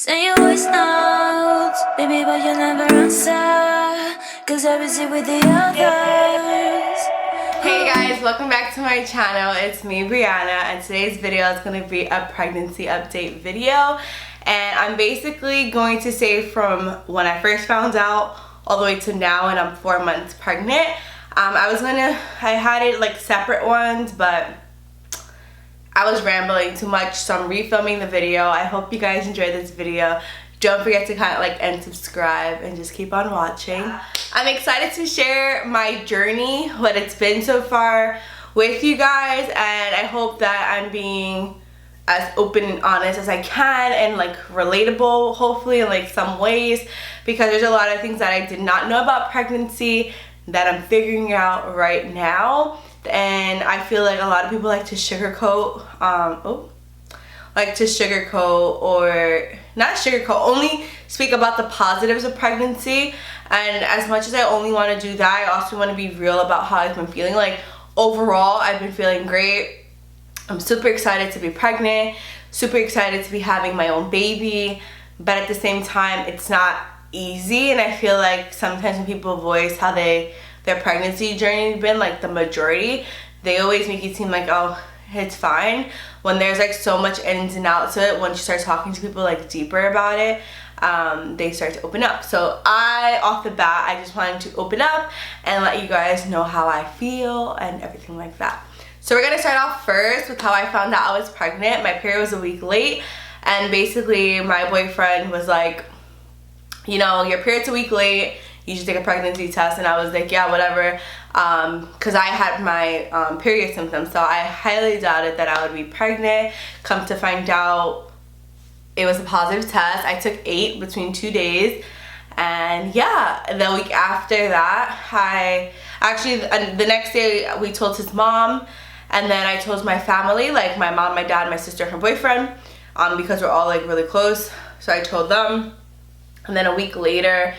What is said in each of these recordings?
Send your voice notes, baby, but you never answer, cause I busy with the others. Hey guys, welcome back to my channel. It's me, Briana, and today's video is going to be a pregnancy update video. And I'm basically going to say from when I first found out all the way to now, and I'm 4 months pregnant. I had it like separate ones, but I was rambling too much, so I'm refilming the video. I hope you guys enjoyed this video. Don't forget to kind of like and subscribe and just keep on watching. I'm excited to share my journey, what it's been so far with you guys, and I hope that I'm being as open and honest as I can and like relatable, hopefully, in like some ways, because there's a lot of things that I did not know about pregnancy that I'm figuring out right now. And I feel like a lot of people like to sugarcoat, or not sugarcoat, only speak about the positives of pregnancy. And as much as I only want to do that, I also want to be real about how I've been feeling. Like overall, I've been feeling great. I'm super excited to be pregnant, super excited to be having my own baby, but at the same time, it's not easy. And I feel like sometimes when people voice how their pregnancy journey has been, like the majority, they always make it seem like, oh, it's fine, when there's like so much ins and outs to it. Once you start talking to people like deeper about it, they start to open up. So off the bat, I just wanted to open up and let you guys know how I feel and everything like that. So we're gonna start off first with how I found out I was pregnant. My period was a week late, and basically my boyfriend was like, you know, your period's a week late, you should take a pregnancy test. And I was like, yeah, whatever, because I had my period symptoms, so I highly doubted that I would be pregnant. Come to find out, it was a positive test. I took 8 between 2 days, and yeah, the week after that, the next day we told his mom, and then I told my family, like my mom, my dad, my sister, and her boyfriend, because we're all like really close. So I told them, and then a week later,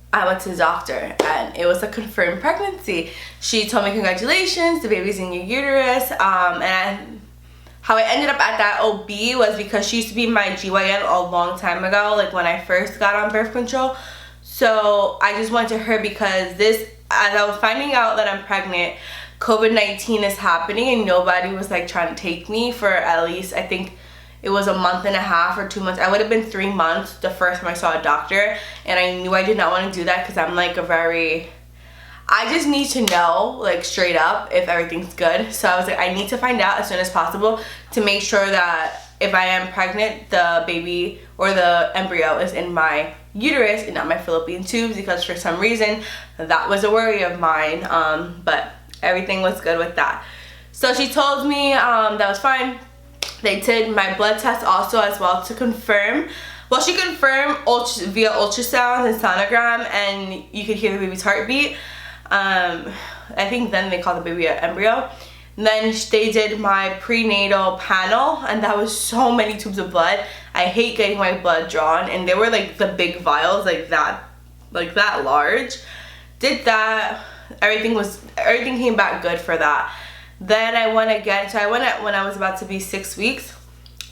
I went to the doctor, and it was a confirmed pregnancy. She told me, congratulations, the baby's in your uterus. And how I ended up at that OB was because she used to be my GYN a long time ago, like when I first got on birth control. So I just went to her because as I was finding out that I'm pregnant, COVID-19 is happening, and nobody was like trying to take me for at least, I think it was a month and a half or 2 months. I would have been 3 months the first time I saw a doctor, and I knew I did not want to do that because I'm like I just need to know, like straight up, if everything's good. So I was like, I need to find out as soon as possible to make sure that if I am pregnant, the baby or the embryo is in my uterus and not my fallopian tubes, because for some reason that was a worry of mine, but everything was good with that. So she told me that was fine. They did my blood test also as well to confirm. Well, she confirmed via ultrasound and sonogram, and you could hear the baby's heartbeat. I think then they called the baby an embryo. And then they did my prenatal panel, and that was so many tubes of blood. I hate getting my blood drawn, and they were like the big vials, like that large. Did that. Everything came back good for that. Then I went again. So I went when I was about to be 6 weeks.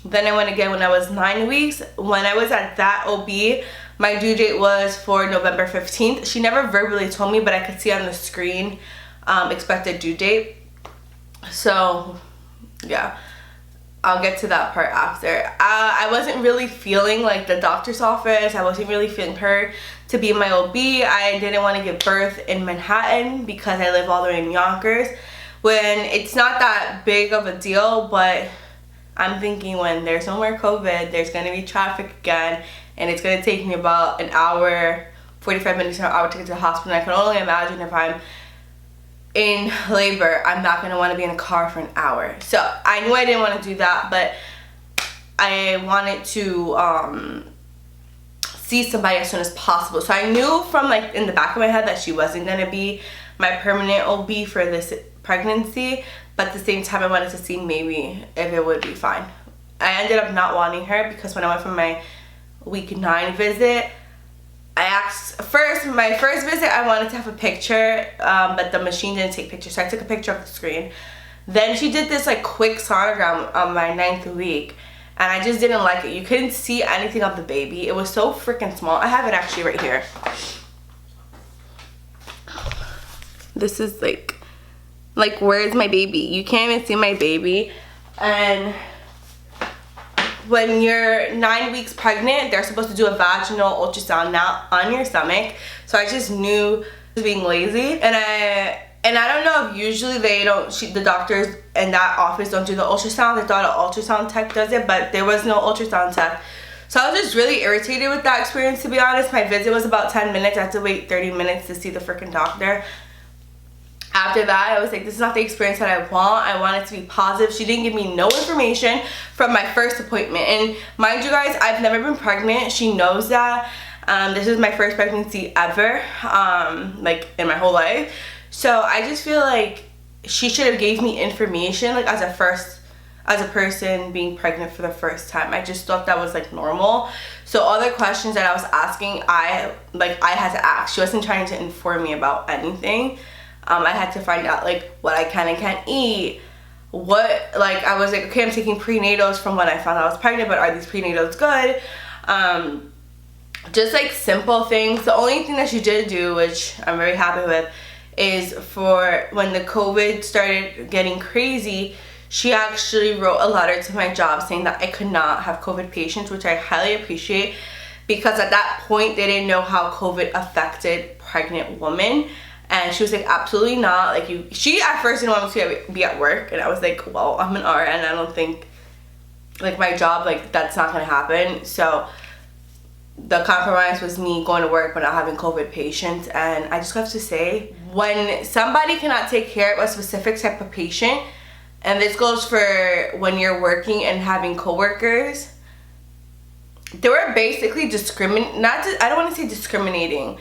Then I went again when I was 9 weeks. When I was at that OB, my due date was for November 15th. She never verbally told me, but I could see on the screen expected due date. So yeah, I'll get to that part after. I wasn't really feeling like the doctor's office. I wasn't really feeling her to be my OB. I didn't want to give birth in Manhattan because I live all the way in Yonkers, when it's not that big of a deal. But I'm thinking, when there's no more COVID, there's going to be traffic again, and it's going to take me about an hour, 45 minutes to an hour to get to the hospital. I can only imagine if I'm in labor, I'm not going to want to be in a car for an hour. So I knew I didn't want to do that, but I wanted to see somebody as soon as possible. So I knew from like in the back of my head that she wasn't going to be my permanent OB for this pregnancy, but at the same time I wanted to see maybe if it would be fine. I ended up not wanting her because when I went for my week 9 visit, I asked my first visit, I wanted to have a picture, but the machine didn't take pictures, so I took a picture of the screen. Then she did this like quick sonogram on my 9th week, and I just didn't like it. You couldn't see anything of the baby. It was so freaking small. I have it actually right here. This is like where's my baby? You can't even see my baby. And when you're 9 weeks pregnant, they're supposed to do a vaginal ultrasound now on your stomach. So I just knew I was being lazy, and I don't know if usually the doctors in that office don't do the ultrasound. They thought an ultrasound tech does it, but there was no ultrasound tech. So I was just really irritated with that experience, to be honest. My visit was about 10 minutes. I had to wait 30 minutes to see the freaking doctor. After that, I was like, this is not the experience that I want. I want it to be positive. She didn't give me no information from my first appointment. And mind you guys, I've never been pregnant. She knows that. This is my first pregnancy ever, like in my whole life. So I just feel like she should have gave me information, like as a person being pregnant for the first time. I just thought that was like normal. So all the questions that I was asking, I had to ask. She wasn't trying to inform me about anything. I had to find out like what I can and can't eat. I was like, okay, I'm taking prenatals from when I found out I was pregnant, but are these prenatals good? Just like simple things. The only thing that she did do, which I'm very happy with, is for when the COVID started getting crazy, she actually wrote a letter to my job saying that I could not have COVID patients, which I highly appreciate, because at that point they didn't know how COVID affected pregnant women. And she was like, absolutely not. Like, she at first didn't want me to be at work, and I was like, well, I'm an RN, I don't think, like, my job, like, that's not gonna happen. So the compromise was me going to work but not having COVID patients. And I just have to say, when somebody cannot take care of a specific type of patient, and this goes for when you're working and having coworkers, they were basically I don't want to say discriminating,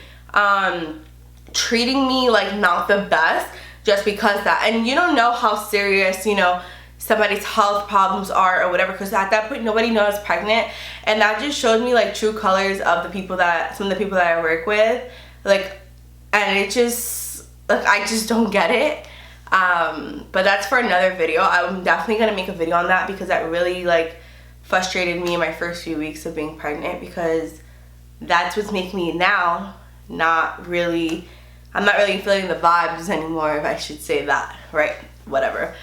treating me like not the best just because that, and you don't know how serious, you know, somebody's health problems are or whatever, because at that point nobody knows I was pregnant. And that just showed me like true colors of some of the people that I work with, like, and it just, like, I just don't get it. But that's for another video. I'm definitely gonna make a video on that, because that really like frustrated me in my first few weeks of being pregnant, because that's what's making me now I'm not really feeling the vibes anymore, if I should say that, right? Whatever.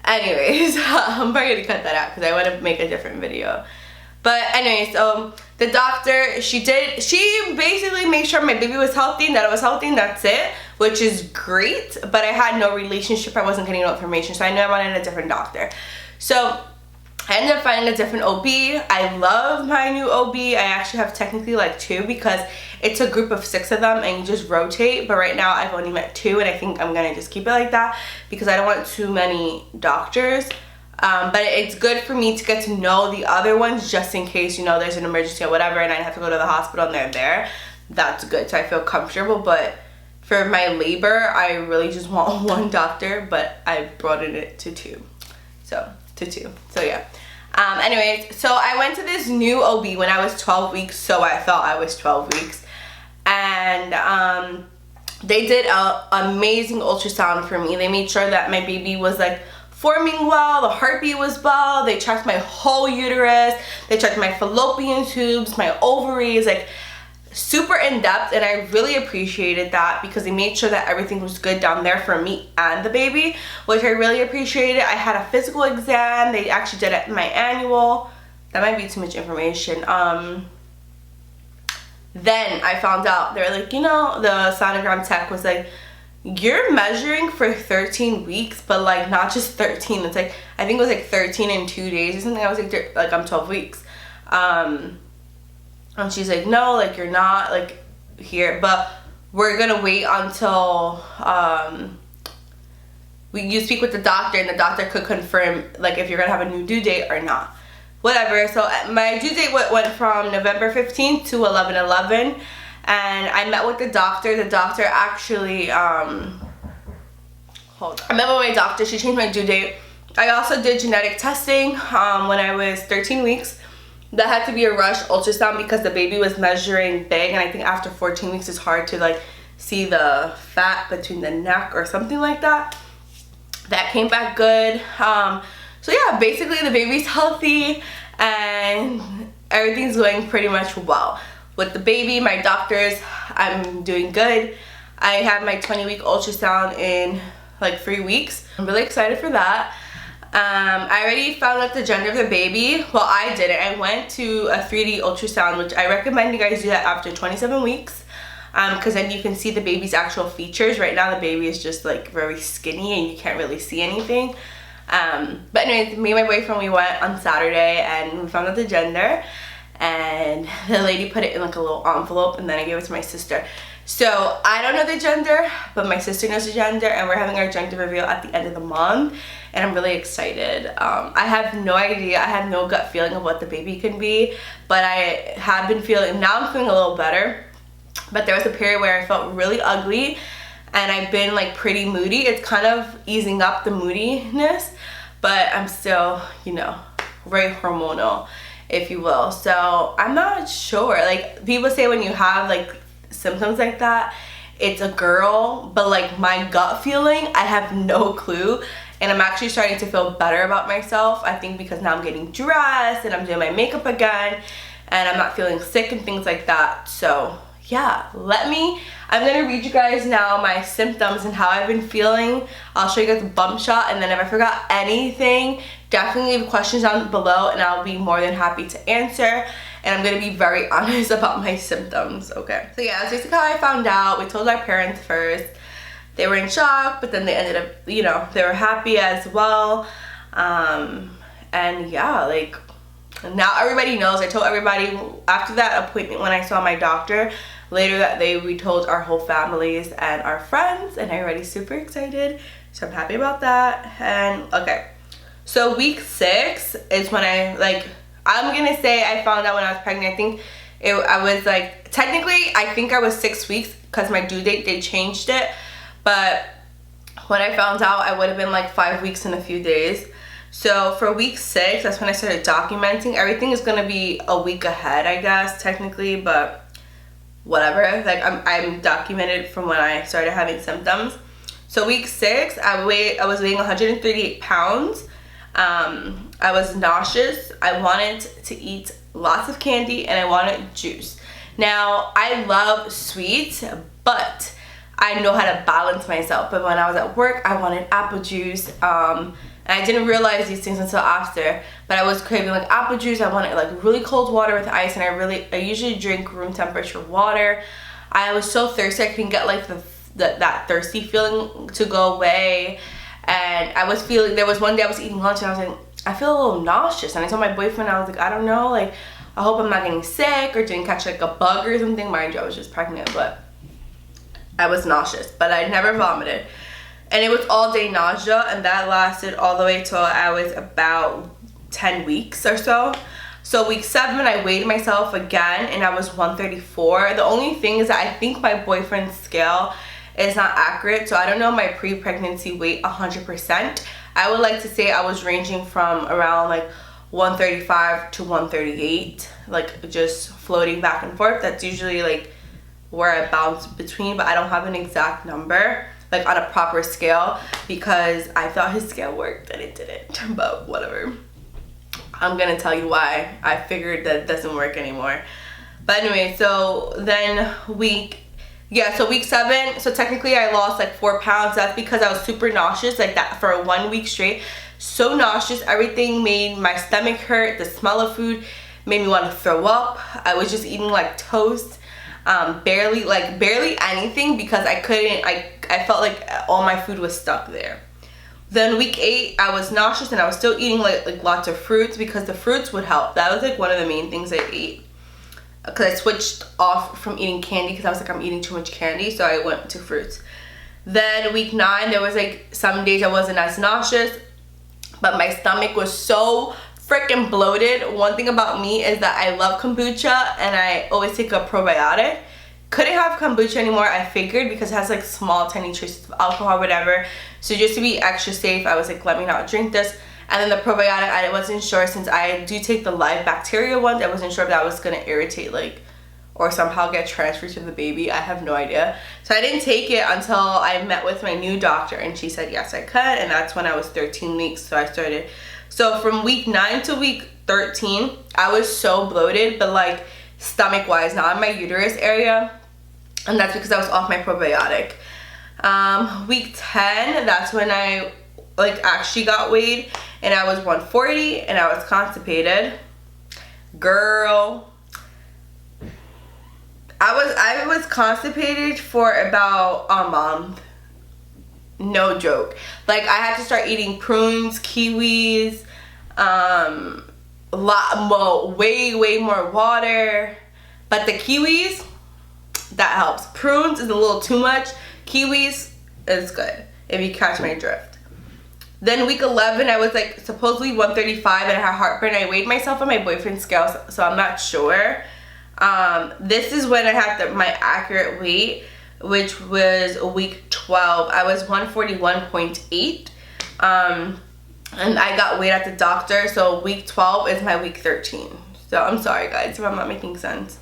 Anyways, I'm probably gonna cut that out because I want to make a different video. But anyways, the doctor, she basically made sure my baby was healthy and that I was healthy, and that's it, which is great. But I had no relationship, I wasn't getting no information, so I knew I wanted a different doctor. So I ended up finding a different OB. I love my new OB. I actually have technically like 2, because it's a group of 6 of them and you just rotate. But right now I've only met 2, and I think I'm gonna just keep it like that because I don't want too many doctors. But it's good for me to get to know the other ones, just in case, you know, there's an emergency or whatever and I have to go to the hospital and they're there. That's good, so I feel comfortable. But for my labor, I really just want 1 doctor, but I broadened it to 2. So yeah. Anyways, so I went to this new OB when I was 12 weeks, so I thought I was 12 weeks. And they did an amazing ultrasound for me. They made sure that my baby was like forming well, the heartbeat was well, they checked my whole uterus, they checked my fallopian tubes, my ovaries, like super in-depth. And I really appreciated that, because they made sure that everything was good down there for me and the baby, which I really appreciated. I had a physical exam. They actually did it in my annual. That might be too much information. Then I found out, they were like, you know, the sonogram tech was like, you're measuring for 13 weeks, but like not just 13. It's like, I think it was like 13 in 2 days or something. I was like I'm 12 weeks. And she's like, no, like you're not like here, but we're gonna wait until you speak with the doctor, and the doctor could confirm like if you're gonna have a new due date or not. Whatever. So my due date went from November 15th to 11/11, and I met with the doctor. The doctor actually hold on. I met with my doctor. She changed my due date. I also did genetic testing when I was 13 weeks. That had to be a rush ultrasound because the baby was measuring big, and I think after 14 weeks it's hard to like see the fat between the neck or something like that. That came back good. So yeah, basically the baby's healthy, and everything's going pretty much well. With the baby, my doctors, I'm doing good. I have my 20-week ultrasound in like 3 weeks. I'm really excited for that. I already found out the gender of the baby. Well, I didn't. I went to a 3D ultrasound, which I recommend you guys do that after 27 weeks. Because then you can see the baby's actual features. Right now the baby is just like very skinny and you can't really see anything. But anyways, me and my boyfriend, we went on Saturday and we found out the gender, and the lady put it in like a little envelope, and then I gave it to my sister. So I don't know the gender, but my sister knows the gender, and we're having our gender reveal at the end of the month, and I'm really excited. I have no idea. I have no gut feeling of what the baby can be, but I have been feeling, now I'm feeling a little better. But there was a period where I felt really ugly and I've been like pretty moody. It's kind of easing up the moodiness, but I'm still, you know, very hormonal, if you will. So I'm not sure. Like, people say when you have like symptoms like that, it's a girl, but like my gut feeling, I have no clue. And I'm actually starting to feel better about myself. I think because now I'm getting dressed and I'm doing my makeup again and I'm not feeling sick and things like that. So yeah, I'm gonna read you guys now my symptoms and how I've been feeling. I'll show you guys a bump shot, and then if I forgot anything, definitely leave questions down below and I'll be more than happy to answer. And I'm gonna be very honest about my symptoms, okay? So yeah, that's basically how I found out. We told our parents first. They were in shock, but then they ended up, you know, they were happy as well. And yeah, like, now everybody knows. I told everybody after that appointment when I saw my doctor. Later that day, we told our whole families and our friends, and everybody's super excited. So I'm happy about that. And okay, so week 6 is when I'm gonna say I found out when I was pregnant. I think I was like, technically, I think I was 6 weeks because my due date, they changed it. But when I found out, I would have been like 5 weeks in a few days. So for week 6, that's when I started documenting. Everything is gonna be a week ahead, I guess, technically, but whatever. Like, I'm documented from when I started having symptoms. So week 6, I was weighing 138 pounds. I was nauseous. I wanted to eat lots of candy and I wanted juice. Now, I love sweets, but I know how to balance myself. But when I was at work, I wanted apple juice. And I didn't realize these things until after, but I was craving like apple juice. I wanted like really cold water with ice, and I usually drink room temperature water. I was so thirsty, I couldn't get like that thirsty feeling to go away. And I was feeling, there was one day I was eating lunch and I was like, I feel a little nauseous. And I told my boyfriend, I was like, I don't know, like, I hope I'm not getting sick or didn't catch like a bug or something. Mind you, I was just pregnant, but I was nauseous, but I never vomited. And it was all day nausea, and that lasted all the way till I was about 10 weeks or so. So week 7, I weighed myself again, and I was 134. The only thing is that I think my boyfriend's scale is not accurate, so I don't know my pre-pregnancy weight 100%. I would like to say I was ranging from around like 135 to 138, like just floating back and forth. That's usually like where I bounce between, but I don't have an exact number, like on a proper scale, because I thought his scale worked and it didn't, but whatever. I'm gonna tell you why I figured that it doesn't work anymore. But anyway, so then week 7, so technically I lost like 4 pounds. That's because I was super nauseous like that for 1 week straight. So nauseous, everything made my stomach hurt. The smell of food made me want to throw up. I was just eating like toast. Barely anything, because I felt like all my food was stuck there. Then week 8, I was nauseous and I was still eating like lots of fruits, because the fruits would help. That was like one of the main things I ate, because I switched off from eating candy because I was like, I'm eating too much candy, so I went to fruits. Then week 9, there was like some days I wasn't as nauseous, but my stomach was so freaking bloated. One thing about me is that I love kombucha and I always take a probiotic. Couldn't have kombucha anymore, I figured, because it has like small tiny traces of alcohol, whatever. So just to be extra safe, I was like, let me not drink this. And then the probiotic, I wasn't sure, since I do take the live bacteria ones, I wasn't sure if that was gonna irritate like, or somehow get transferred to the baby. I have no idea. So I didn't take it until I met with my new doctor, and she said yes I could, and that's when I was 13 weeks. So I started So from week 9 to week 13, I was so bloated, but like stomach wise, not in my uterus area, and that's because I was off my probiotic. Week 10, that's when I like actually got weighed, and I was 140 and I was constipated. Girl, I was constipated for about a month. No joke. Like I had to start eating prunes, kiwis, way more water. But the kiwis, that helps. Prunes is a little too much. Kiwis is good, if you catch my drift. Then week 11, I was like supposedly 135 and I had heartburn. I weighed myself on my boyfriend's scale, so I'm not sure. This is when I had my accurate weight, which was week 12. I was 141.8. And I got weighed at the doctor, so week 12 is my week 13. So I'm sorry guys if I'm not making sense.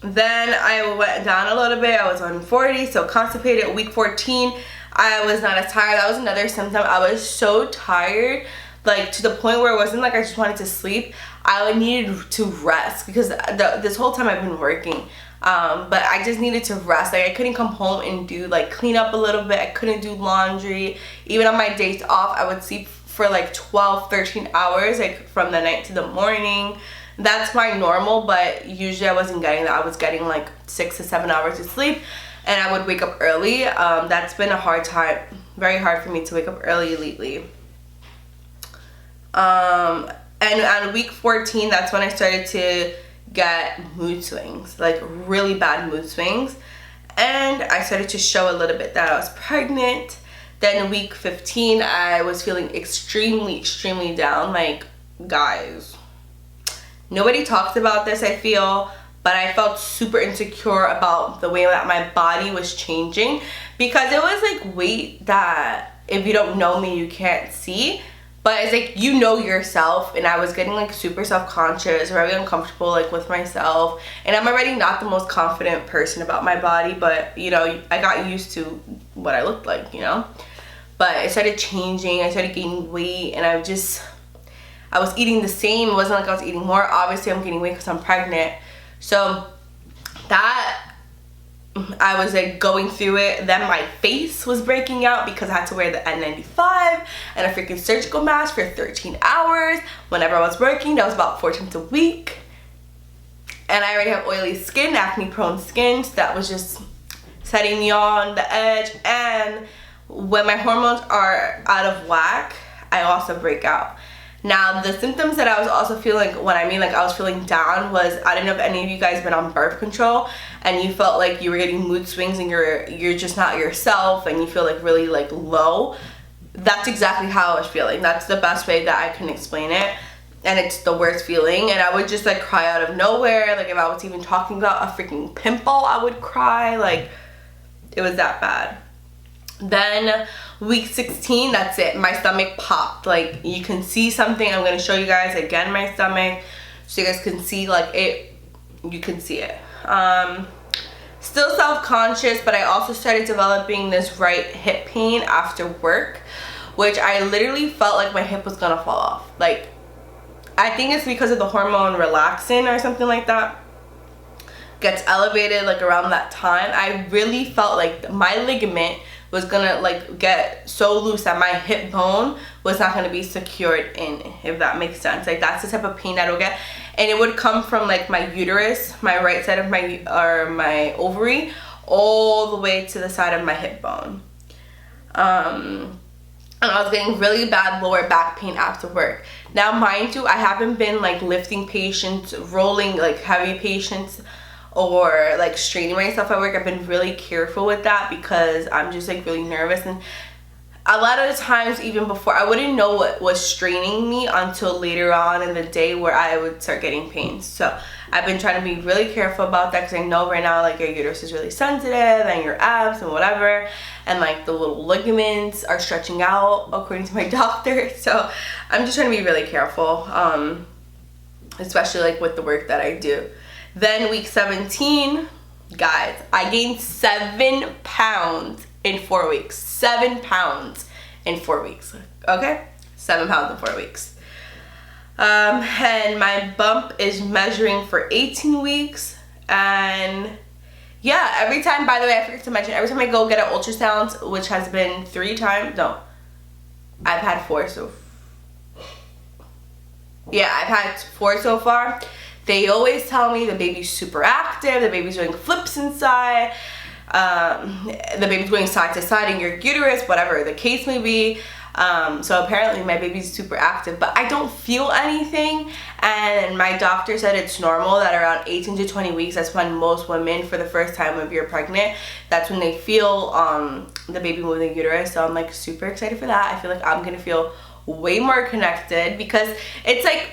Then I went down a little bit. I was 140, so constipated. Week 14, I was not as tired. That was another symptom. I was so tired, like to the point where it wasn't like I just wanted to sleep. I needed to rest because this whole time I've been working. But I just needed to rest. Like I couldn't come home and do like clean up a little bit. I couldn't do laundry. Even on my days off, I would sleep for like 12, 13 hours, like from the night to the morning. That's my normal, but usually I wasn't getting that. I was getting like 6 to 7 hours of sleep, and I would wake up early. That's been a hard time, very hard for me to wake up early lately. And on week 14, that's when I started to get mood swings, like really bad mood swings. And I started to show a little bit that I was pregnant. Then week 15, I was feeling extremely down. Like, guys, nobody talks about this, I feel, but I felt super insecure about the way that my body was changing, because it was like weight that if you don't know me, you can't see. But it's like, you know yourself, and I was getting like super self-conscious, very uncomfortable like with myself. And I'm already not the most confident person about my body, but you know, I got used to what I looked like, you know. But it started changing, I started gaining weight, and I was eating the same. It wasn't like I was eating more. Obviously I'm gaining weight because I'm pregnant. So that, I was like going through it. Then my face was breaking out because I had to wear the N95 and a freaking surgical mask for 13 hours whenever I was working. That was about 4 times a week. And I already have oily skin, acne prone skin, so that was just setting me on the edge. And when my hormones are out of whack, I also break out. Now, the symptoms that I was also feeling, when I mean like I was feeling down, was, I don't know if any of you guys been on birth control and you felt like you were getting mood swings and you're just not yourself and you feel like really like low. That's exactly how I was feeling. That's the best way that I can explain it. And it's the worst feeling. And I would just like cry out of nowhere. Like if I was even talking about a freaking pimple, I would cry. Like it was that bad. Then week 16, that's it. My stomach popped. Like you can see something. I'm going to show you guys again my stomach so you guys can see like it. You can see it. Still self-conscious, but I also started developing this right hip pain after work, which I literally felt like my hip was going to fall off. Like I think it's because of the hormone relaxin or something like that. Gets elevated like around that time. I really felt like my ligament was gonna like get so loose that my hip bone was not gonna be secured in, if that makes sense. Like that's the type of pain that I'll get, and it would come from like my uterus, my right side of my ovary, all the way to the side of my hip bone. And I was getting really bad lower back pain after work. Now mind you, I haven't been like lifting patients, rolling like heavy patients, or like straining myself at work. I've been really careful with that because I'm just like really nervous, and a lot of the times even before I wouldn't know what was straining me until later on in the day where I would start getting pains. So I've been trying to be really careful about that because I know right now like your uterus is really sensitive and your abs and whatever, and like the little ligaments are stretching out according to my doctor. So I'm just trying to be really careful, especially like with the work that I do. Then week 17, guys, I gained 7 pounds in 4 weeks. 7 pounds in 4 weeks, okay? 7 pounds in 4 weeks. And my bump is measuring for 18 weeks. And yeah, every time, by the way, I forgot to mention, every time I go get an ultrasound, which has been 3 times, no, I've had 4 so yeah, I've had 4 so far. They always tell me the baby's super active, the baby's doing flips inside, the baby's going side to side in your uterus, whatever the case may be. So apparently my baby's super active, but I don't feel anything. And my doctor said it's normal that around 18 to 20 weeks, that's when most women, for the first time if you're pregnant, that's when they feel the baby move in the uterus. So I'm like super excited for that. I feel like I'm gonna feel way more connected, because it's like,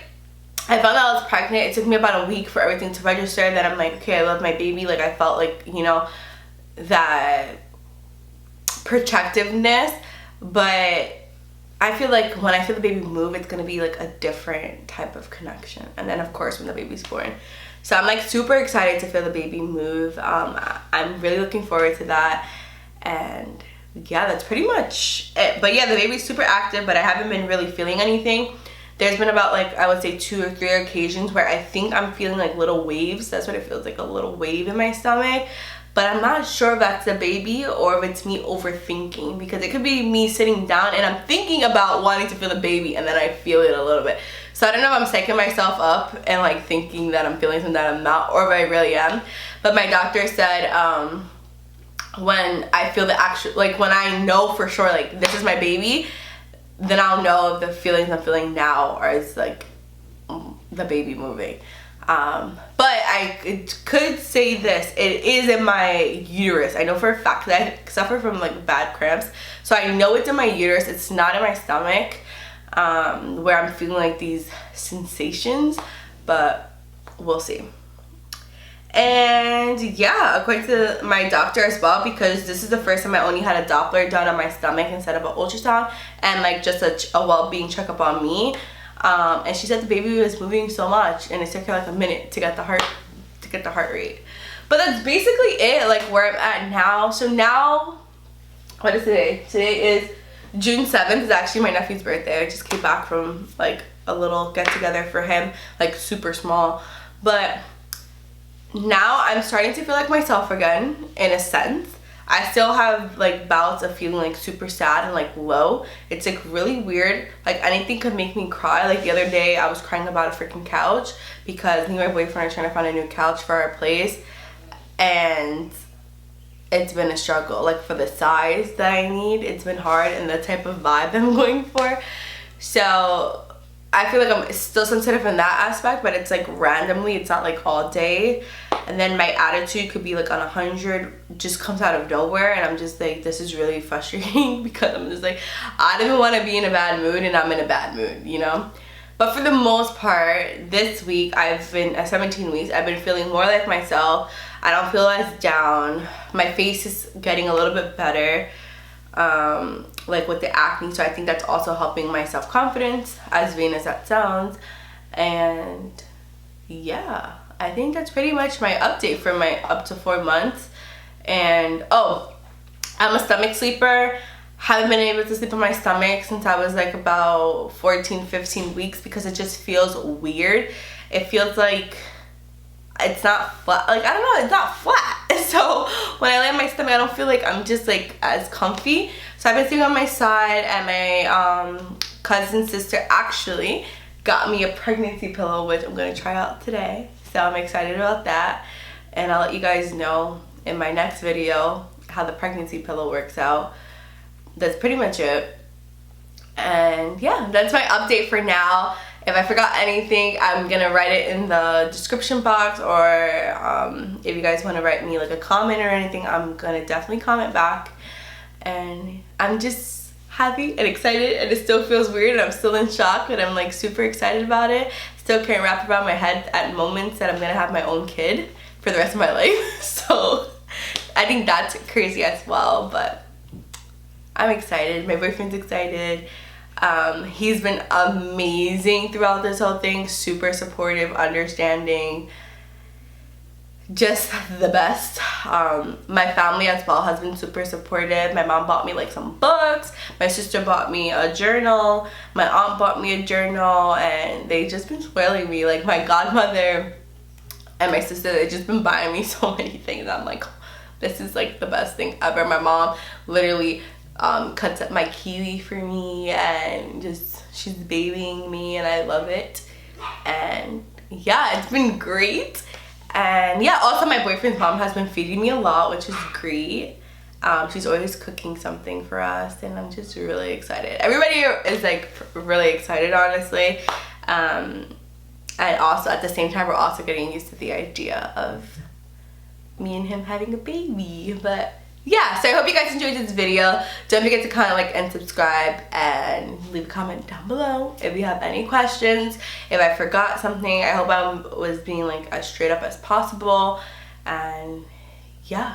I found out I was pregnant, it took me about a week for everything to register. Then I'm like, okay, I love my baby. Like, I felt like, you know, that protectiveness. But I feel like when I feel the baby move, it's gonna be like a different type of connection. And then of course when the baby's born. So I'm like super excited to feel the baby move. I'm really looking forward to that. And yeah, that's pretty much it. But yeah, the baby's super active, but I haven't been really feeling anything. There's been about, like, I would say 2 or 3 occasions where I think I'm feeling like little waves. That's what it feels like, a little wave in my stomach. But I'm not sure if that's the baby or if it's me overthinking, because it could be me sitting down and I'm thinking about wanting to feel the baby and then I feel it a little bit. So I don't know if I'm psyching myself up and like thinking that I'm feeling something that I'm not, or if I really am. But my doctor said when I feel the actual, like when I know for sure like this is my baby, then I'll know if the feelings I'm feeling now are like the baby moving. But I could say this, it is in my uterus. I know for a fact that I suffer from like bad cramps. So I know it's in my uterus, it's not in my stomach, where I'm feeling like these sensations, but we'll see. And yeah, according to my doctor as well, because this is the first time I only had a Doppler done on my stomach instead of an ultrasound, and like just a well-being checkup on me. And she said the baby was moving so much, and it took her like a minute to get the heart rate. But that's basically it, like where I'm at now. So now, what is today? Today is June 7th. It's actually my nephew's birthday. I just came back from like a little get together for him, like super small. But now I'm starting to feel like myself again, in a sense. I still have like bouts of feeling like super sad and like low. It's like really weird. Like anything could make me cry. Like the other day I was crying about a freaking couch because me and my boyfriend are trying to find a new couch for our place, and it's been a struggle. Like for the size that I need, it's been hard, and the type of vibe I'm going for. So I feel like I'm still sensitive in that aspect, but it's like randomly, it's not like all day. And then my attitude could be like on 100, just comes out of nowhere, and I'm just like, this is really frustrating because I'm just like, I don't even want to be in a bad mood, and I'm in a bad mood, you know? But for the most part, this week, I've been, at 17 weeks, I've been feeling more like myself. I don't feel as down. My face is getting a little bit better, like with the acne, so I think that's also helping my self-confidence, as vain as that sounds. And yeah, I think that's pretty much my update for my up to 4 months. And oh, I'm a stomach sleeper. Haven't been able to sleep on my stomach since I was like about 14-15 weeks because it just feels weird. It feels like it's not flat, like I don't know, it's not flat. So when I lay on my stomach, I don't feel like I'm just like as comfy. So I've been sleeping on my side, and my cousin's sister actually got me a pregnancy pillow, which I'm gonna try out today. So I'm excited about that, and I'll let you guys know in my next video how the pregnancy pillow works out. That's pretty much it. And yeah, that's my update for now. If I forgot anything, I'm gonna write it in the description box, or if you guys want to write me like a comment or anything, I'm gonna definitely comment back. And I'm just happy and excited, and it still feels weird, and I'm still in shock, but I'm like super excited about it. Still can't wrap around my head at moments that I'm gonna have my own kid for the rest of my life. So I think that's crazy as well, but I'm excited. My boyfriend's excited. He's been amazing throughout this whole thing, super supportive, understanding, just the best. My family as well has been super supportive. My mom bought me like some books, my sister bought me a journal, my aunt bought me a journal, and they just been spoiling me. Like my godmother and my sister, they've just been buying me so many things. I'm like, this is like the best thing ever. My mom literally cuts up my kiwi for me, and just she's babying me, and I love it. And yeah, it's been great. And yeah, also my boyfriend's mom has been feeding me a lot, which is great. She's always cooking something for us, and I'm just really excited. Everybody is like really excited, honestly. And also at the same time, we're also getting used to the idea of me and him having a baby. But yeah, so I hope you guys enjoyed this video. Don't forget to comment, like, and subscribe, and leave a comment down below if you have any questions. If I forgot something, I hope I was being like as straight up as possible. And yeah,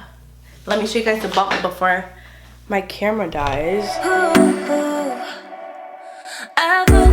let me show you guys the bump before my camera dies. Ooh, ooh.